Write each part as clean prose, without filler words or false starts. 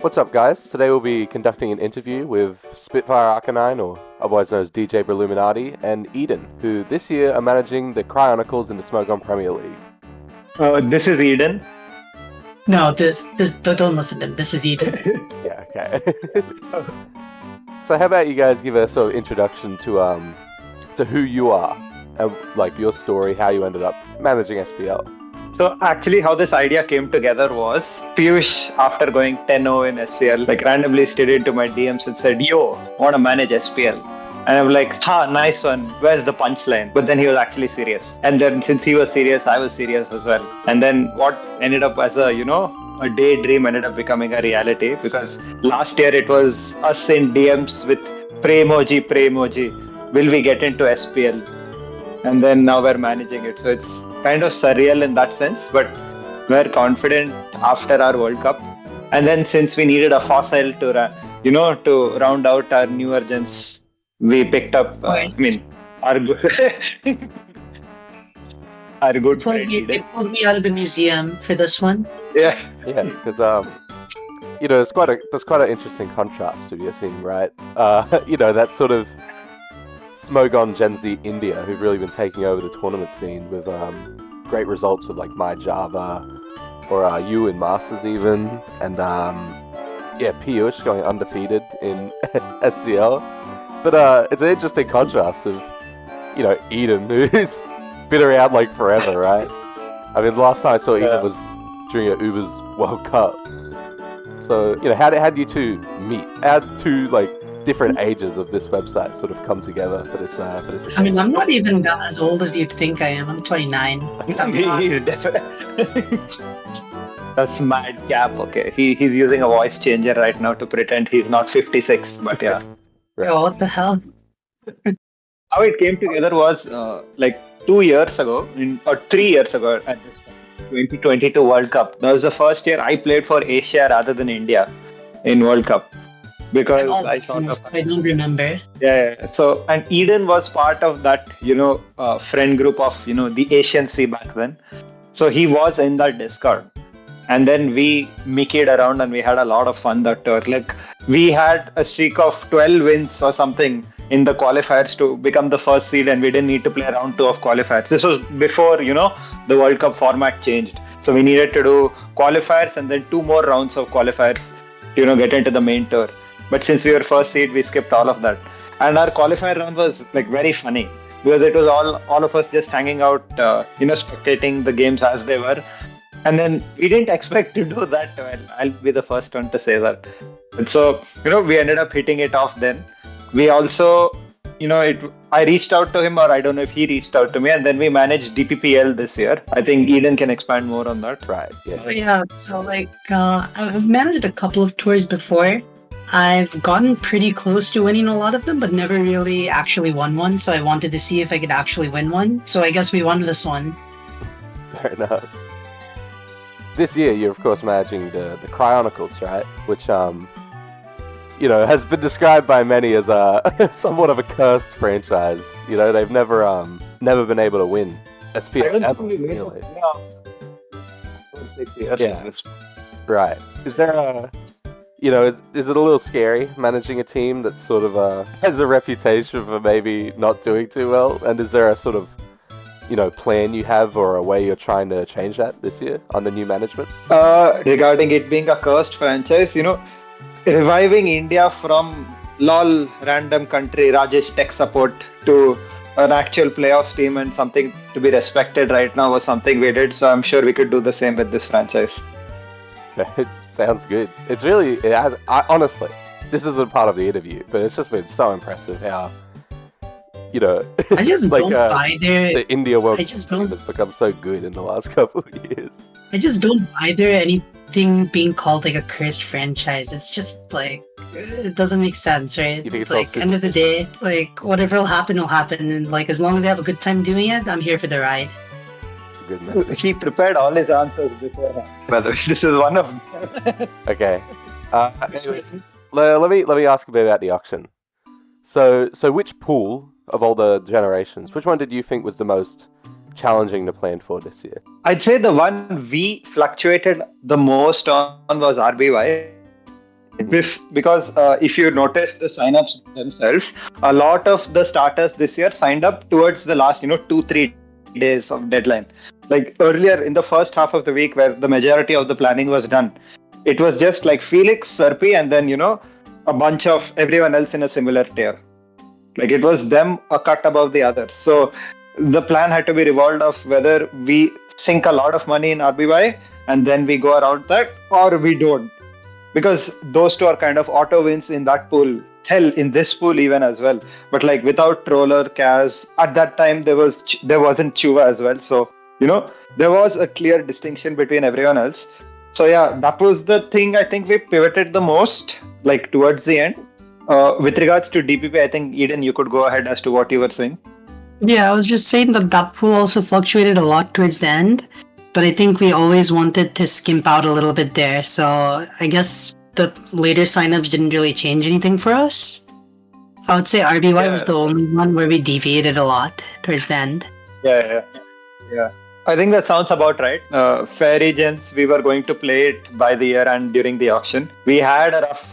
What's up, guys? Today we'll be conducting an interview with Spitfire Arcanine, or otherwise known as DJ Breloominati, and Eden, who this year are managing the Cryonicles in the Smogon Premier League. This is Eden. No, this don't listen to him. This is Eden. Yeah, okay. So how about you guys give a sort of introduction to who you are, and like your story, how you ended up managing SPL. So actually how this idea came together was Piyush, after going 10-0 in SPL, randomly slid into my DMs and said, "Yo, want to manage SPL?" And I'm like, nice one. Where's the punchline? But then he was actually serious. And then since he was serious, I was serious as well. And then what ended up as a daydream ended up becoming a reality, because last year it was us in DMs with pray emoji. Will we get into SPL? And then now we're managing it. So it's kind of surreal in that sense, but we're confident after our World Cup. And then since we needed a fossil to round out our newer gens, we picked up, our good friend. They pulled me out of the museum for this one. Yeah, because there's quite an interesting contrast to your team, right? That sort of Smogon Gen Z India, who've really been taking over the tournament scene with great results with like My Java or you in Masters even, and Piyush going undefeated in SCL. But it's an interesting contrast of Eden, who's been around like forever, right? I mean, the last time I saw Eden was during a Uber's World Cup. So how did you two meet? How two different ages of this website sort of come together for this event? I mean, I'm not even as old as you'd think I am. I'm 29. He's definitely. That's mad cap. Okay, he's using a voice changer right now to pretend he's not 56. But yeah. Right. Yo, what the hell? How it came together was 2 years ago, or 3 years ago at this 2022 World Cup. That was the first year I played for Asia rather than India in World Cup. Because I don't remember. Yeah. So, and Eden was part of that, friend group of, the Asian Sea back then. So he was in that Discord. And then we mickeyed around and we had a lot of fun that tour. We had a streak of 12 wins or something in the qualifiers to become the first seed, and we didn't need to play round 2 of qualifiers. This was before, the World Cup format changed. So we needed to do qualifiers and then 2 more rounds of qualifiers to, get into the main tour. But since we were first seed, we skipped all of that. And our qualifier round was very funny, because it was all of us just hanging out, spectating the games as they were. And then we didn't expect to do that well. I'll be the first one to say that. And so, we ended up hitting it off then. We also, I reached out to him, or I don't know if he reached out to me, and then we managed DPPL this year. I think Eden can expand more on that. Right, yeah. Yeah, so I've managed a couple of tours before. I've gotten pretty close to winning a lot of them, but never really actually won one, so I wanted to see if I could actually win one. So I guess we won this one. Fair enough. This year, you're of course managing the Cryonicles, right? Which, has been described by many as somewhat of a cursed franchise. They've never been able to win SPL ever, really. Yeah. Right. Is there is it a little scary managing a team that sort of has a reputation for maybe not doing too well? And is there a sort of plan you have, or a way you're trying to change that this year under new management? Regarding it being a cursed franchise, reviving India from lol random country Rajesh tech support to an actual playoffs team and something to be respected right now was something we did. So I'm sure we could do the same with this franchise. It sounds good. It's really, honestly, this isn't part of the interview, but it's just been so impressive how, I just don't buy the India World Cup has become so good in the last couple of years. I just don't buy anything being called a cursed franchise. It's just it doesn't make sense, right? You think it's end of the day, whatever will happen, and as long as I have a good time doing it, I'm here for the ride. Good message. He prepared all his answers beforehand. But this is one of them. Okay. Anyways, let me ask a bit about the auction. So which pool of all the generations, which one did you think was the most challenging to plan for this year? I'd say the one we fluctuated the most on was RBY. Because if you notice the signups themselves, a lot of the starters this year signed up towards the last 2-3 days of deadline. Like earlier in the first half of the week where the majority of the planning was done, it was just like Felix, Serpi, and then a bunch of everyone else in a similar tier. Like it was them a cut above the others. So the plan had to be revolved of whether we sink a lot of money in RBY and then we go around that, or we don't. Because those two are kind of auto wins in that pool. Hell, in this pool even as well. But like without Troller, Kaz, at that time there wasn't Chuva as well. So there was a clear distinction between everyone else. So yeah, that was the thing I think we pivoted the most, like towards the end. With regards to DPP, I think Eden, you could go ahead as to what you were saying. Yeah, I was just saying that pool also fluctuated a lot towards the end, but I think we always wanted to skimp out a little bit there. So I guess the later signups didn't really change anything for us. I would say RBY was the only one where we deviated a lot towards the end. Yeah. I think that sounds about right. Fairy Gens, we were going to play it by the year and during the auction. We had a rough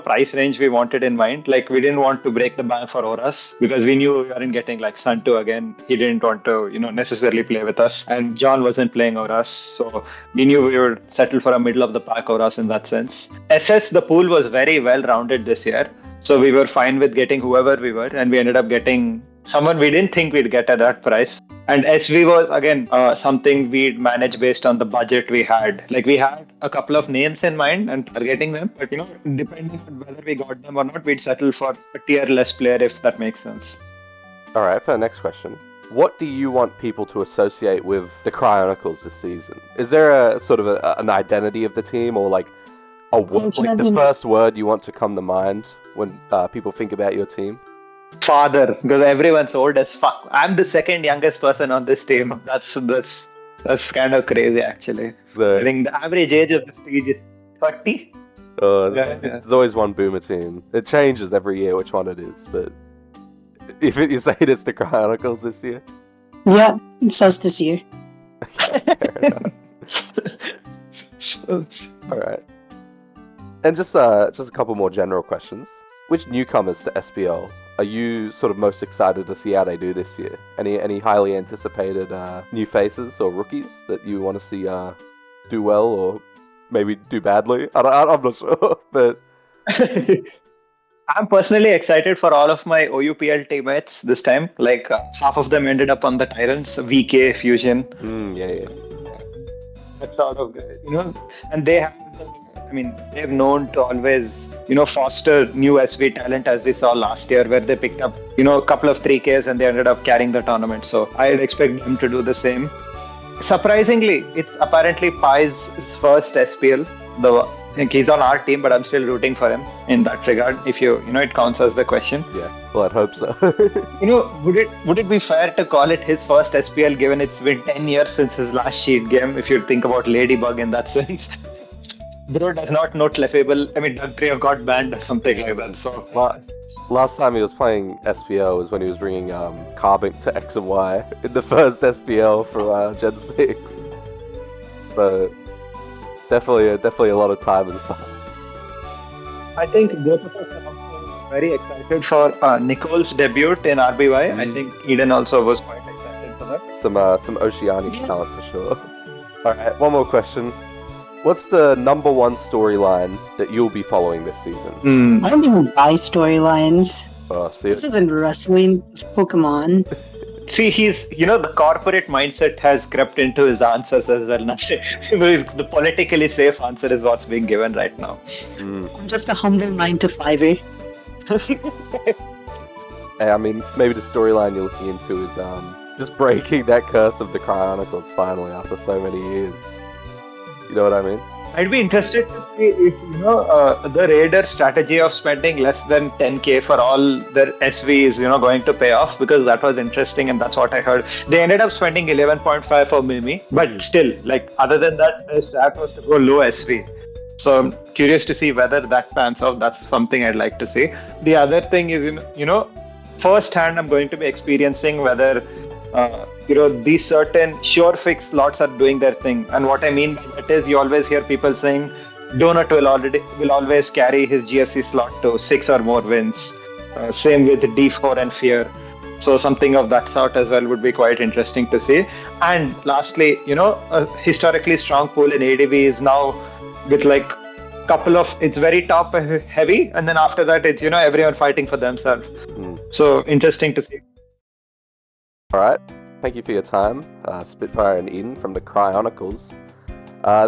price range we wanted in mind. Like we didn't want to break the bank for Auras because we knew we weren't getting like Sun2 again. He didn't want to necessarily play with us, and John wasn't playing Auras, so we knew we would settle for a middle of the pack Auras in that sense. SS, the pool was very well rounded this year, so we were fine with getting whoever we were, and we ended up getting someone we didn't think we'd get at that price. And SV was again something we'd manage based on the budget we had. Like we had a couple of names in mind and targeting them, but depending on whether we got them or not, we'd settle for a tier less player, if that makes sense. All right, for the next question, what do you want people to associate with the Cryonicles this season? Is there a sort of an identity of the team, or like the first word you want to come to mind when people think about your team? Father, because everyone's old as fuck. I'm the second youngest person on this team. That's kind of crazy, actually. I think the average age of the stage is 30. There's always one boomer team. It changes every year which one it is, but if you say it's the Cryonicles this year? Yeah, it's us this year. Alright. And just a couple more general questions. Which newcomers to SPL are you sort of most excited to see how they do this year? Any highly anticipated new faces or rookies that you want to see do well or maybe do badly? I'm not sure, but I'm personally excited for all of my OUPL teammates this time. Like half of them ended up on the Tyrants, VK, Fusion. Yeah. That's sort of good, and they have. They're known to always, foster new SV talent, as we saw last year, where they picked up, a couple of 3Ks and they ended up carrying the tournament. So I'd expect them to do the same. Surprisingly, it's apparently Pai's first SPL. I think he's on our team, but I'm still rooting for him in that regard. If it counts as the question. Yeah, well, I'd hope so. Would it be fair to call it his first SPL, given it's been 10 years since his last sheet game? If you think about Ladybug in that sense. Bro does not know Clefable. Dugtree got banned or something like that. So last time he was playing SPL was when he was bringing Carbink to X and Y in the first SPL for Gen 6. So definitely a lot of time has passed. I think both of us are also very excited for Nicole's debut in RBY. I think Eden also was quite excited for that. Some Oceanics talent for sure. Alright, one more question. What's the number one storyline that you'll be following this season? I don't even buy storylines. See, this isn't wrestling, it's Pokemon. See, he's, the corporate mindset has crept into his answers as well. The politically safe answer is what's being given right now. I'm just a humble 9-to-5er. Hey, maybe the storyline you're looking into is just breaking that curse of the Cryonicles finally after so many years. You know what I mean? I'd be interested to see if, the Raider strategy of spending less than 10k for all their SV is, going to pay off, because that was interesting and that's what I heard. They ended up spending 11.5 for Mimi, but still, other than that, the strat was to go low SV. So I'm curious to see whether that pans out. That's something I'd like to see. The other thing is, firsthand I'm going to be experiencing whether these certain sure fix slots are doing their thing. And what I mean by that is, you always hear people saying Donut will always carry his GSC slot to 6 or more wins. Same with D4 and Fear. So something of that sort as well would be quite interesting to see. And lastly, a historically strong pool in ADB is now with like couple of, it's very top heavy, and then after that it's everyone fighting for themselves. So interesting to see. All right, thank you for your time, Spitfire and Eden from the Cryonicles.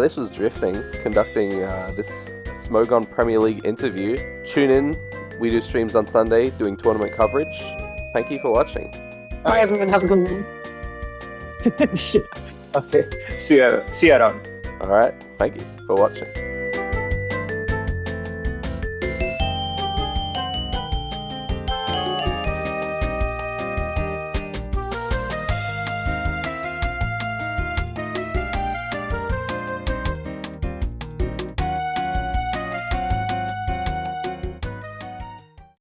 This was Drifting, conducting this Smogon Premier League interview. Tune in, we do streams on Sunday doing tournament coverage. Thank you for watching. Bye everyone, have a good one. Okay, see you around. All right, thank you for watching.